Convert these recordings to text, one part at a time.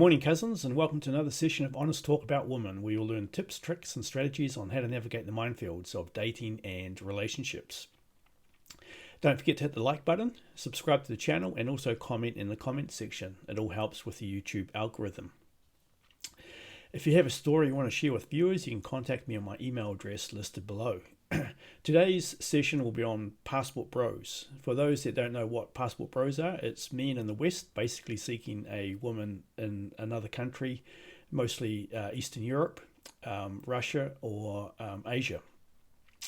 morning, cousins, and welcome to another session of Honest Talk About Women, where you'll learn tips, tricks, and strategies on how to navigate the minefields of dating and relationships. Don't forget to hit the like button, subscribe to the channel, and also comment in the comments section. It all helps with the YouTube algorithm. If you have a story you want to share with viewers, you can contact me on my email address listed below. Today's session will be on passport bros. For those that don't know what passport bros are, it's men in the West basically seeking a woman in another country, mostly Eastern Europe, Russia, or Asia.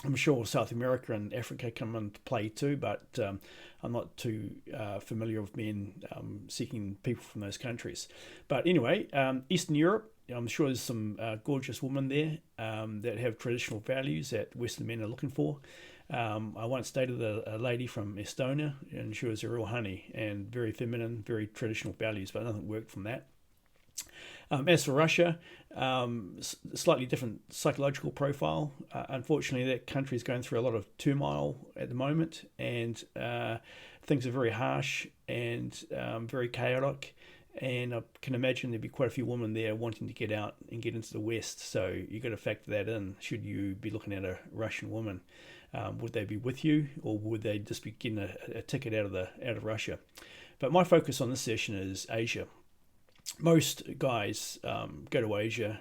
I'm sure South America and Africa come into play too, but I'm not too familiar with men seeking people from those countries. But anyway, Eastern Europe, I'm sure there's some gorgeous women there that have traditional values that Western men are looking for. I once dated a lady from Estonia, and she was a real honey and very feminine, very traditional values, but nothing worked from that. As for Russia, slightly different psychological profile. Unfortunately, that country is going through a lot of turmoil at the moment, and things are very harsh and very chaotic. And I can imagine there'd be quite a few women there wanting to get out and get into the West. So you've got to factor that in. Should you be looking at a Russian woman, would they be with you, or would they just be getting a ticket out of Russia? But my focus on this session is Asia. Most guys go to Asia,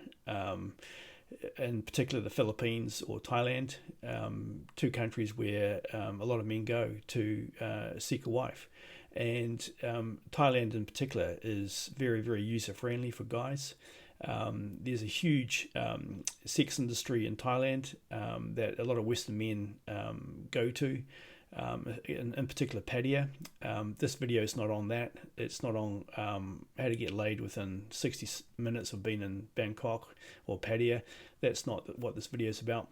in particular the Philippines or Thailand, two countries where a lot of men go to seek a wife. And Thailand in particular is very, very user-friendly for guys. There's a huge sex industry in Thailand that a lot of Western men go to, in particular 𝗪cie. This video is not on that. It's not on how to get laid within 60 minutes of being in Bangkok or 𝗪cie. That's not what this video is about.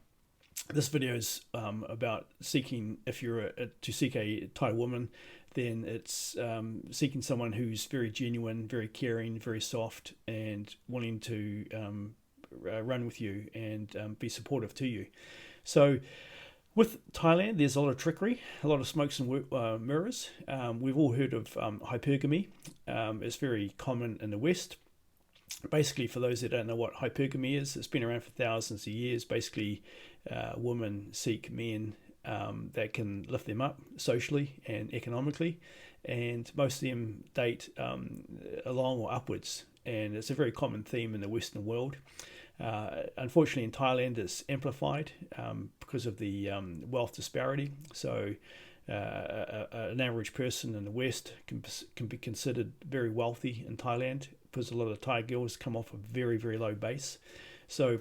This video is about seeking, if you're to seek a Thai woman, then it's seeking someone who's very genuine, very caring, very soft, and wanting to run with you and be supportive to you. So with Thailand, there's a lot of trickery, a lot of smokes and mirrors. We've all heard of hypergamy. It's very common in the West. Basically, for those that don't know what hypergamy is, it's been around for thousands of years. Basically, women seek men that can lift them up socially and economically, and most of them date along or upwards, and it's a very common theme in the Western world. Unfortunately, in Thailand, it's amplified because of the wealth disparity. So an average person in the West can be considered very wealthy in Thailand, because a lot of Thai girls come off a very, very low base. So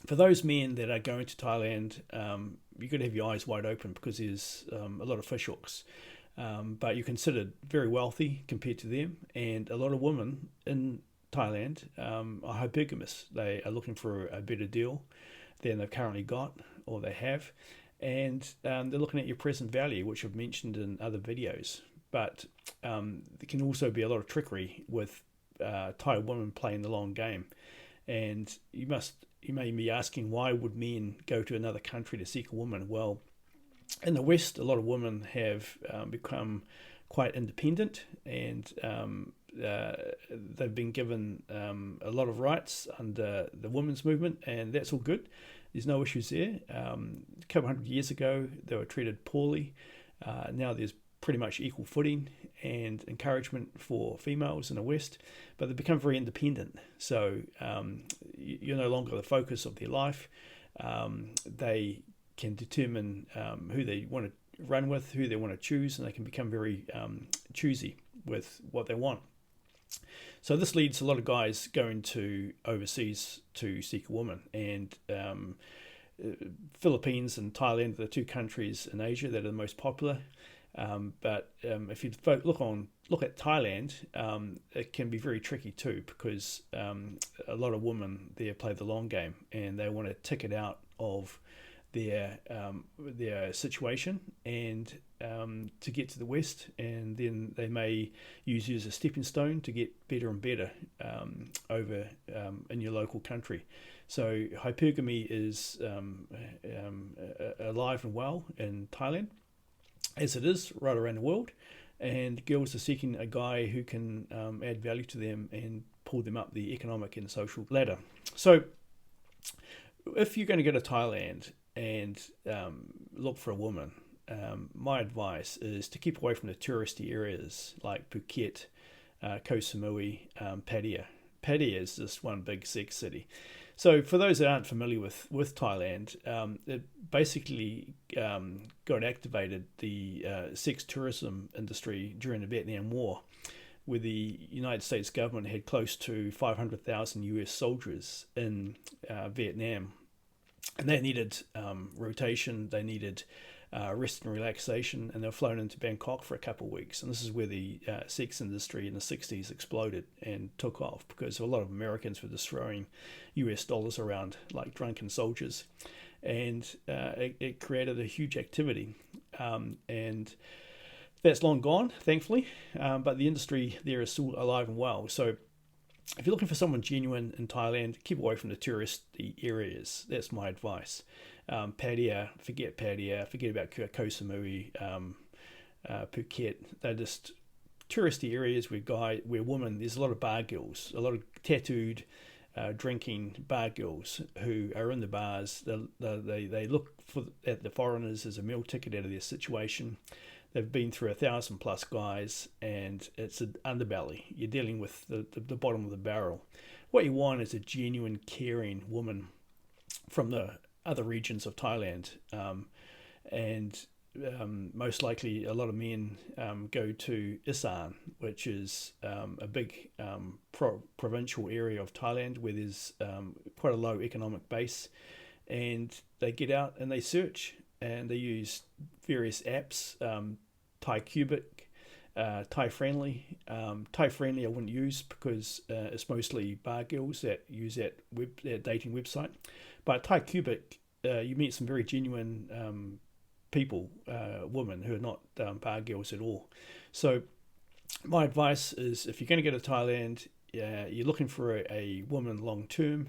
for those men that are going to Thailand, you've got to have your eyes wide open, because there's a lot of fishhooks. But you're considered very wealthy compared to them, and a lot of women in Thailand are hypergamous. They are looking for a better deal than they've currently got, or they have, and they're looking at your present value, which I've mentioned in other videos. But there can also be a lot of trickery with Thai women playing the long game. And you may be asking, why would men go to another country to seek a woman? Well, in the West, a lot of women have become quite independent, and they've been given a lot of rights under the women's movement, and that's all good. There's no issues there. A couple hundred years ago, they were treated poorly. Now there's pretty much equal footing and encouragement for females in the West, but they've become very independent. So you're no longer the focus of their life. They can determine who they want to run with, who they want to choose, and they can become very choosy with what they want. So this leads a lot of guys going to overseas to seek a woman, and Philippines and Thailand are the two countries in Asia that are the most popular. But if you look at Thailand, it can be very tricky too, because a lot of women there play the long game, and they want to ticket out of their situation and to get to the West, and then they may use you as a stepping stone to get better and better over in your local country. So hypergamy is alive and well in Thailand, as it is right around the world, and girls are seeking a guy who can add value to them and pull them up the economic and social ladder. So if you're going to go to Thailand and look for a woman, my advice is to keep away from the touristy areas like Phuket, Koh Samui, Pattaya. Pattaya is just one big sex city. So for those that aren't familiar with Thailand, it basically got activated the sex tourism industry during the Vietnam War, where the United States government had close to 500,000 US soldiers in Vietnam. And they needed rotation, they needed rest and relaxation, and they were flown into Bangkok for a couple of weeks. And this is where the sex industry in the 60s exploded and took off, because a lot of Americans were just throwing US dollars around like drunken soldiers. And it created a huge activity. And that's long gone, thankfully, but the industry there is still alive and well. So if you're looking for someone genuine in Thailand, keep away from the touristy areas. That's my advice. Pattaya, forget about Koh Samui, Phuket. They're just touristy areas where women, there's a lot of bar girls, a lot of tattooed, drinking bar girls who are in the bars. They look at the foreigners as a meal ticket out of their situation. They've been through 1,000+ guys, and it's an underbelly. You're dealing with the bottom of the barrel. What you want is a genuine, caring woman from the other regions of Thailand, and most likely a lot of men go to Isan, which is a big provincial area of Thailand where there's quite a low economic base, and they get out and they search and they use various apps. Thai Cubic, Thai Friendly. Thai Friendly I wouldn't use because it's mostly bar girls that use that dating website. But Thai Cubic, you meet some very genuine people, women who are not bar girls at all. So my advice is, if you're going to go to Thailand, you're looking for a woman long term,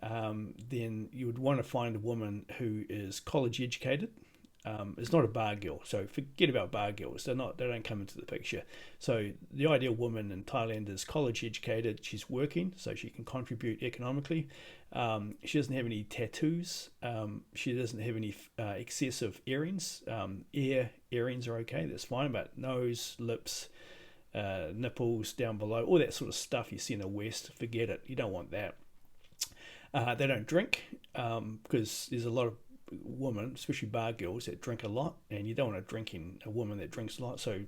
then you would want to find a woman who is college educated. It's not a bar girl, so forget about bar girls. They don't come into the picture. So the ideal woman in Thailand is college educated. She's working, so she can contribute economically. She doesn't have any tattoos. She doesn't have any excessive earrings. Earrings are okay, that's fine, but nose, lips, nipples down below, all that sort of stuff you see in the West, forget it. You don't want that. They don't drink, because there's a lot of women, especially bar girls, that drink a lot, and you don't want a woman that drinks a lot. So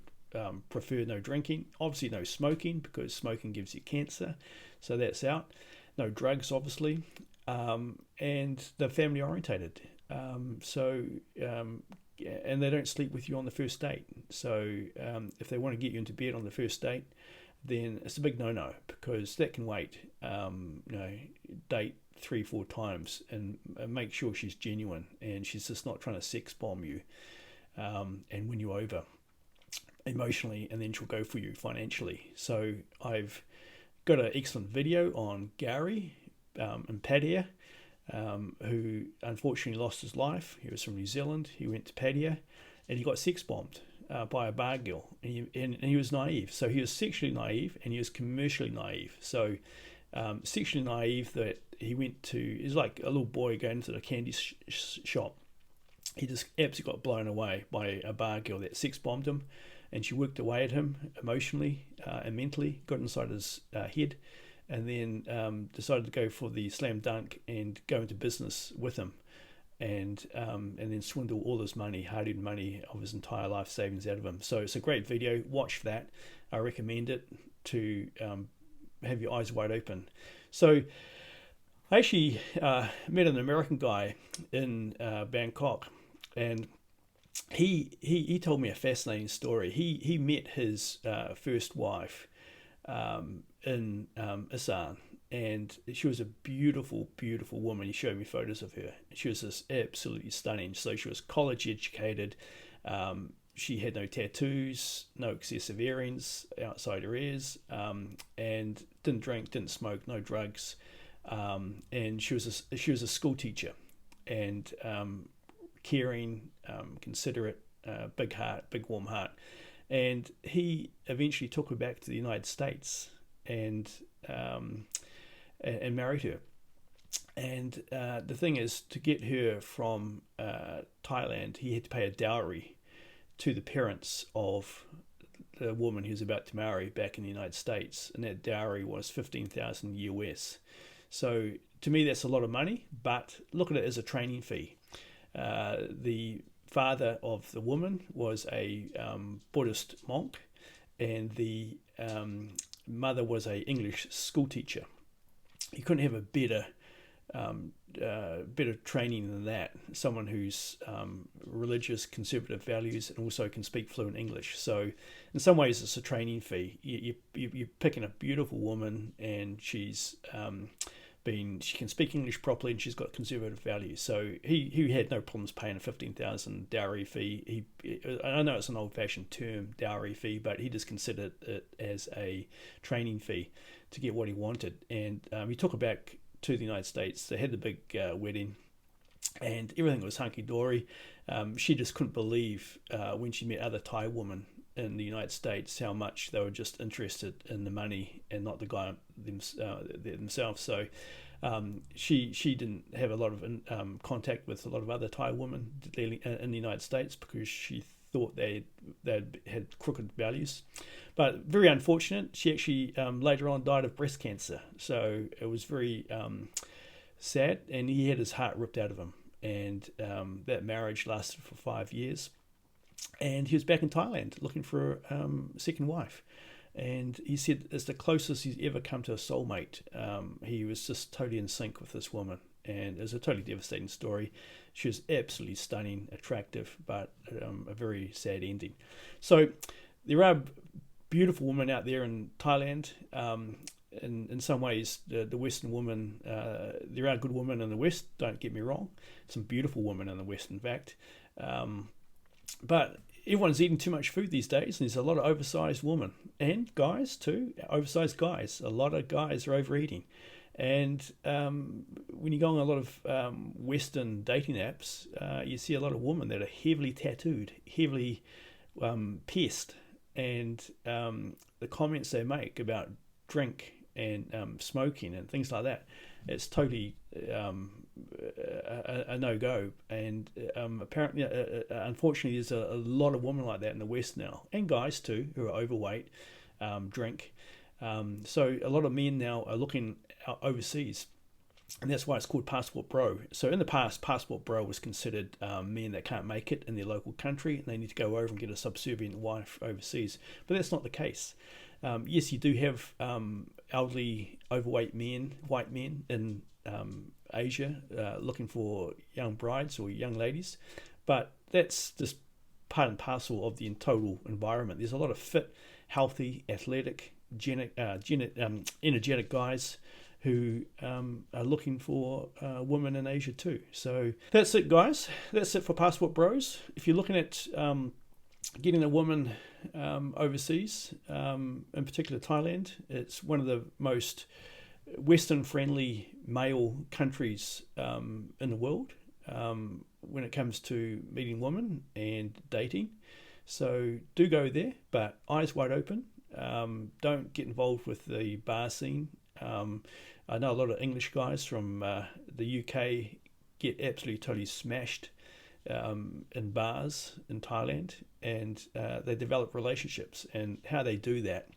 prefer no drinking. Obviously no smoking, because smoking gives you cancer, so that's out. No drugs, obviously, and they're family orientated. And they don't sleep with you on the first date. So if they want to get you into bed on the first date, then it's a big no-no, because that can wait. Date 3-4 times and make sure she's genuine and she's just not trying to sex bomb you and win you over emotionally, and then she'll go for you financially. So I've got an excellent video on Gary in Pattaya, who unfortunately lost his life. He was from New Zealand. He went to Pattaya and he got sex bombed by a bar girl, and he was naive. So he was sexually naive and he was commercially naive. So sexually naive, that he went to, is like a little boy going to the candy shop. He just absolutely got blown away by a bar girl that sex bombed him, and she worked away at him emotionally and mentally, got inside his head, and then decided to go for the slam dunk and go into business with him, and then swindle all his money, hard-earned money of his entire life savings out of him. So it's a great video. Watch that. I recommend it to have your eyes wide open. So I actually met an American guy in Bangkok, and he told me a fascinating story. He met his first wife in Isan, and she was a beautiful, beautiful woman. He showed me photos of her. She was just absolutely stunning. So she was college educated. She had no tattoos, no excessive earrings outside her ears, and didn't drink, didn't smoke, no drugs. And she was a school teacher, and caring, considerate, big heart, big warm heart. And he eventually took her back to the United States, and married her. And the thing is, to get her from Thailand, he had to pay a dowry to the parents of the woman he was about to marry back in the United States, and that dowry was $15,000 US. So to me, that's a lot of money, but look at it as a training fee. The father of the woman was a Buddhist monk, and the mother was a English school teacher. You couldn't have a better training than that. Someone who's religious, conservative values, and also can speak fluent English. So in some ways it's a training fee. You're picking a beautiful woman, and she can speak English properly, and she's got conservative values. So he had no problems paying a $15,000 dowry fee. I know it's an old-fashioned term, dowry fee, but he just considered it as a training fee to get what he wanted. And he took her back to the United States. They had the big wedding, and everything was hunky-dory. She just couldn't believe when she met other Thai women in the United States how much they were just interested in the money and not the guy themselves. So she didn't have a lot of contact with a lot of other Thai women in the United States because she thought they had crooked values. But very unfortunate, she actually later on died of breast cancer. So it was very sad, and he had his heart ripped out of him. And that marriage lasted for 5 years. And he was back in Thailand looking for a second wife. And he said it's the closest he's ever come to a soulmate. He was just totally in sync with this woman. And it was a totally devastating story. She was absolutely stunning, attractive, but a very sad ending. So there are beautiful women out there in Thailand. In some ways, the Western woman, there are good women in the West, don't get me wrong. Some beautiful women in the West, in fact. But everyone's eating too much food these days, and there's a lot of oversized women. And guys too, oversized guys. A lot of guys are overeating. And when you go on a lot of Western dating apps, you see a lot of women that are heavily tattooed, heavily pierced. And the comments they make about drink and smoking and things like that, it's totally a no-go. And apparently, unfortunately, there's a lot of women like that in the West now, and guys too, who are overweight, drink. So a lot of men now are looking overseas, and that's why it's called Passport Bro. So in the past, Passport Bro was considered men that can't make it in their local country, and they need to go over and get a subservient wife overseas. But that's not the case. Yes, you do have elderly, overweight men, white men in Asia looking for young brides or young ladies, but that's just part and parcel of the total environment. There's a lot of fit, healthy, athletic, energetic guys who are looking for women in Asia too. So that's it, guys. That's it for Passport Bros. If you're looking at getting a woman overseas, in particular Thailand, it's one of the most Western-friendly male countries in the world when it comes to meeting women and dating. So do go there, but eyes wide open. Don't get involved with the bar scene. I know a lot of English guys from the UK get absolutely totally smashed in bars in Thailand, and they develop relationships, and how they do that,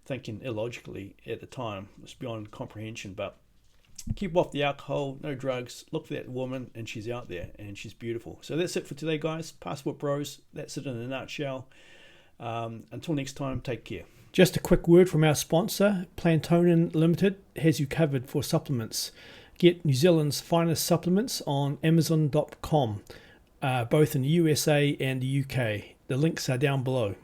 thinking illogically at the time, was beyond comprehension. But keep off the alcohol, no drugs, look for that woman, and she's out there, and she's beautiful. So that's it for today, guys. Passport Bros, that's it in a nutshell. Until next time, take care. Just a quick word from our sponsor. Plantonin Limited has you covered for supplements. Get New Zealand's finest supplements on Amazon.com, both in the USA and the UK. The links are down below.